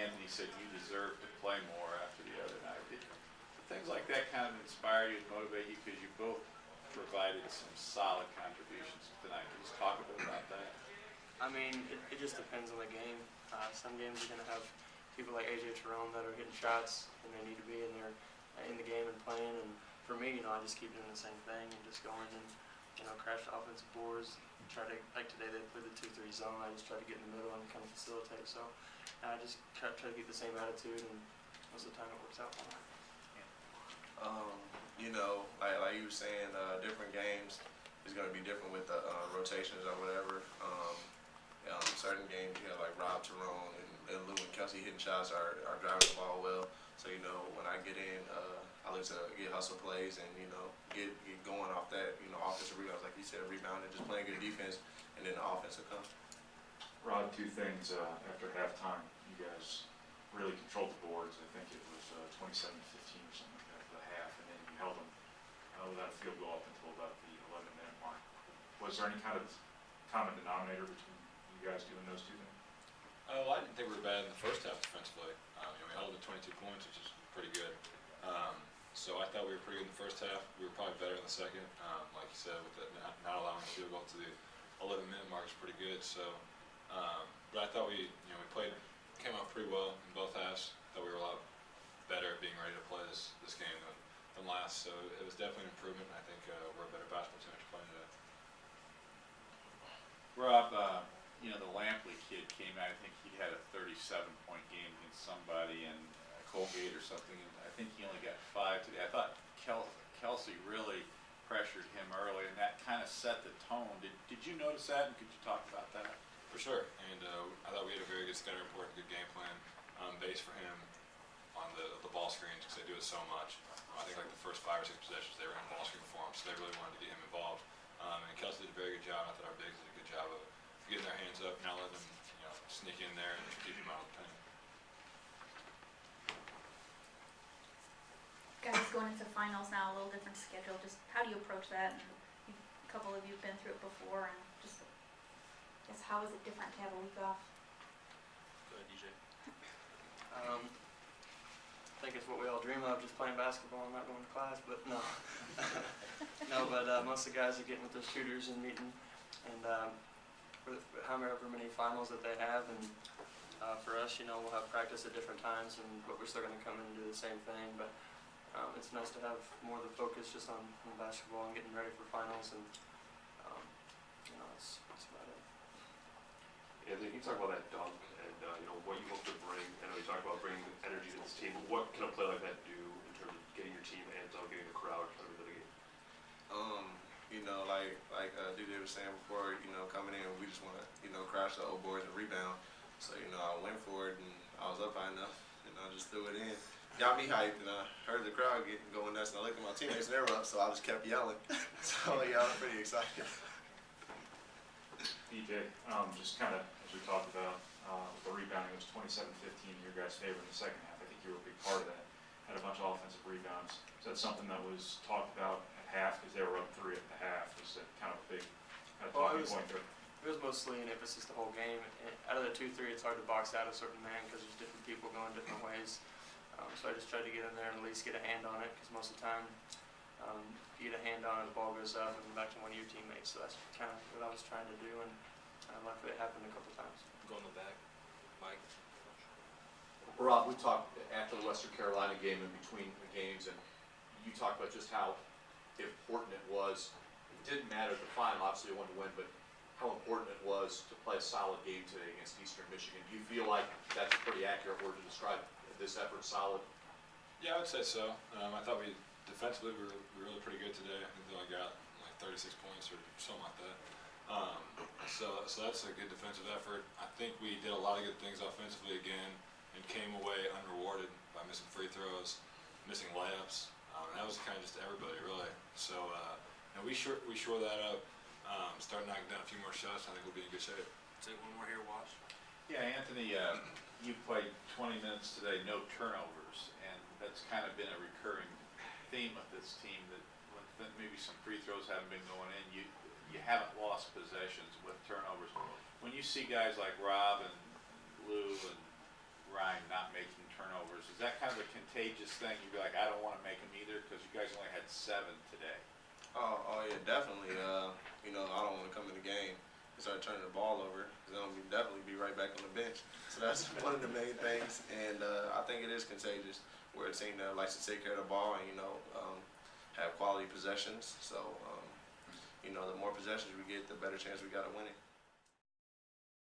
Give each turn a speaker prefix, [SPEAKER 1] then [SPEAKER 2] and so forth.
[SPEAKER 1] Anthony said you deserve to play more after the other night. Things like that kind of inspire you and motivate you because you both provided some solid contributions tonight. Can you just talk a bit about that?
[SPEAKER 2] I mean, it just depends on the game. Some games are going to have people like AJ Terrell that are hitting shots and they need to be in there in the game and playing. And for me, I just keep doing the same thing and just going and crash the offensive boards. Try to, like today they played the 2-3 zone. I just try to get in the middle and kind of facilitate. So I just try to keep the same attitude, and most of the time it works out for me.
[SPEAKER 3] Like you were saying, different games is going to be different with the rotations or whatever. Certain games, like Rob Tyrone and Lou and Kelsey hitting shots are driving the ball well. So, when I get in, I look to get hustle plays and, get going off that, offensive rebounds, like you said, rebounding, just playing good defense, and then the offense will come.
[SPEAKER 4] Rod, two things after halftime. You guys really controlled the boards. I think it was 27-15 or something like that for the half, and then you held them without a field goal up until about the 11-minute mark. Was there any kind of common denominator between you guys doing those two things?
[SPEAKER 5] Well, I didn't think we were bad in the first half defensively. We held to 22 points, which is pretty good. So I thought we were pretty good in the first half. We were probably better in the second. Like you said, with the not allowing the field goal to the 11-minute mark is pretty good. So, but I thought we came out pretty well in both halves. Thought we were a lot better at being ready to play this game than last. So it was definitely an improvement. I think we're a better basketball team to play today.
[SPEAKER 1] Rob, the Lampley kid came out. I think he had a 37-point game against somebody in Colgate or something. And I think he only got 5 today. I thought Kelsey really pressured him early, and that kind of set the tone. Did you notice that, and could you talk about that?
[SPEAKER 5] For sure. And I thought we had a very good scouting report, a good game plan base for him on the ball screens because they do it so much. I think like the first 5 or 6 possessions they were in ball screen for him, so they really wanted to get him involved. And Kelsey did a very good job. I thought our bigs did a good job of getting their hands up, not letting them sneak in there and keep him out of the paint.
[SPEAKER 6] Guys, going into finals now, a little different schedule. Just how do you approach that? And a couple of you've been through it before, and just I guess how is it different to have a week off?
[SPEAKER 5] Go ahead, DJ.
[SPEAKER 2] I think it's what we all dream of, just playing basketball and not going to class, but no. But most of the guys are getting with their shooters and meeting, and however many finals that they have, and for us, we'll have practice at different times, but we're still going to come in and do the same thing, but it's nice to have more of the focus just on basketball and getting ready for finals, and that's about it.
[SPEAKER 7] Anthony, can you talk about that dunk and what you hope to bring? I know you talked about bringing energy to this team, but what can a play like that do in terms of getting your team amped up, getting the crowd coming into the game?
[SPEAKER 3] Like DJ was saying before, coming in, we just want to, crash the old boards and rebound. So, I went for it and I was up high enough, and I just threw it in. Got me hyped, and I heard the crowd going nuts, and I looked at my teammates and they were up, so I just kept yelling. So, yeah, I'm pretty excited.
[SPEAKER 4] DJ, just kind of as we talked about, the rebounding was 27-15 in your guys' favor in the second half. I think you were a big part of that. Had a bunch of offensive rebounds. Is that something that was talked about at half because they were up 3 at the half? Was that kind of a big talking point there?
[SPEAKER 2] It was mostly an emphasis the whole game. Out of the 2-3, it's hard to box out a certain man because there's different people going different ways. So I just tried to get in there and at least get a hand on it, because most of the time, if you get a hand on it, the ball goes up and back to one of your teammates. So that's kind of what I was trying to do, and luckily it happened a couple times.
[SPEAKER 5] Go in the back, Mike.
[SPEAKER 8] Rob, we talked after the Western Carolina game and between the games, and you talked about just how important it was. It didn't matter the final, obviously you wanted to win, but how important it was to play a solid game today against Eastern Michigan. Do you feel like that's a pretty accurate word to describe this effort, solid?
[SPEAKER 5] Yeah, I would say so. I thought defensively we were really pretty good today. I think they only got like 36 points or something like that. So that's a good defensive effort. I think we did a lot of good things offensively again and came away unrewarded by missing free throws, missing layups. And that was kind of just everybody really. So we shore that up. Start knocking down a few more shots. I think we'll be in good shape.
[SPEAKER 2] Take one more here, watch.
[SPEAKER 1] Yeah, Anthony, you played 20 minutes today, no turnovers, and that's kind of been a recurring theme of this team, that when maybe some free throws haven't been going in, you haven't lost possessions with turnovers. When you see guys like Rob and Lou and grind, not making turnovers, is that kind of a contagious thing? You'd be like, I don't wanna make them either, cause you guys only had 7 today.
[SPEAKER 3] Oh yeah, definitely. You know, I don't want to come in the game and start turning the ball over, because I'm gonna definitely be right back on the bench. So that's one of the main things, and I think it is contagious. We're a team that likes to take care of the ball and, you know, have quality possessions. So, you know, the more possessions we get, the better chance we got of winning.